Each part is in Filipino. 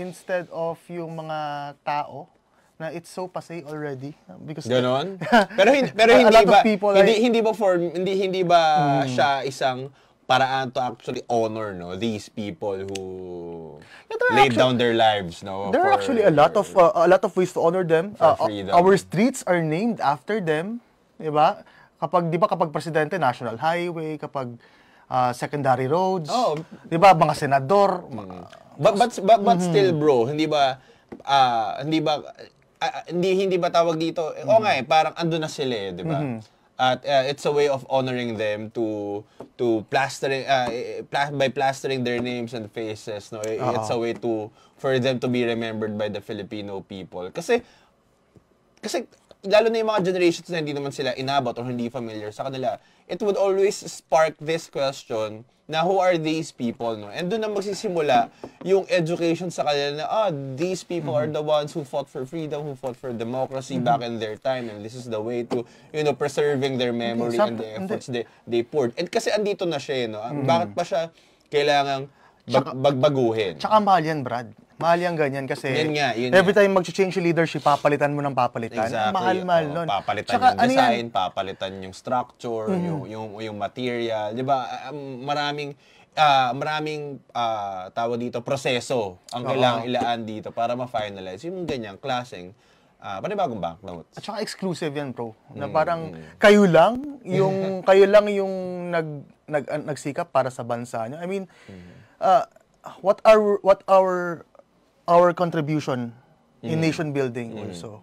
instead of yung mga tao na it's so passé already because Ganon? Pero a hindi lot of ba people hindi ba siya isang paraan to actually honor these people who laid down their lives there are actually a lot of ways to honor them. Freedom. Our streets are named after them, 'di ba? Kapag presidente, national highway, kapag secondary roads, 'di ba, mga senador. But still bro, hindi ba hindi ba tawag dito? Nga parang andun na sila di ba? At it's a way of honoring them to plastering by plastering their names and faces, no? It's a way for them to be remembered by the Filipino people. Kasi lalo na yung mga generations na hindi naman sila inabot or hindi familiar sa kanila, it would always spark this question na who are these people, no? And doon na magsisimula yung education sa kanila na, these people are the ones who fought for freedom, who fought for democracy back in their time, and this is the way to, preserving their memory and the efforts they poured. And kasi andito na siya, no? Bakit pa siya kailangang bagbaguhin? Tsaka mahal yan, Brad. Mahal yan ganyan kasi yun every time mag-change yung leadership, papalitan mo ng papalitan. Exactly. Mahal nun. Papalitan tsaka, yung design, papalitan yung structure, yung material. Di ba? Maraming tawag dito, proseso ang kailangang ilaan dito para ma-finalize yung ganyang klaseng panibagong banknotes. At saka exclusive yan, bro. Na parang kayo lang yung nagsikap para sa bansa nyo. I mean, what our contribution in nation building also.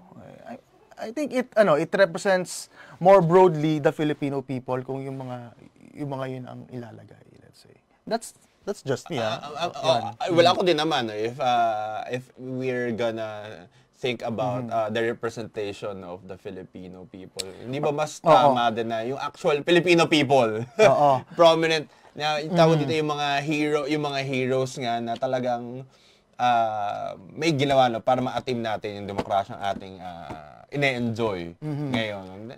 I think it represents more broadly the Filipino people kung yung mga yun ang ilalagay, let's say. That's just me. Well, ako din naman if we're gonna think about the representation of the Filipino people. Hindi ba mas tama din na yung actual Filipino people? Prominent na tawag dito yung mga heroes nga na talagang may ginawa para ma-attain natin yung demokrasya ang ating ine-enjoy ngayon.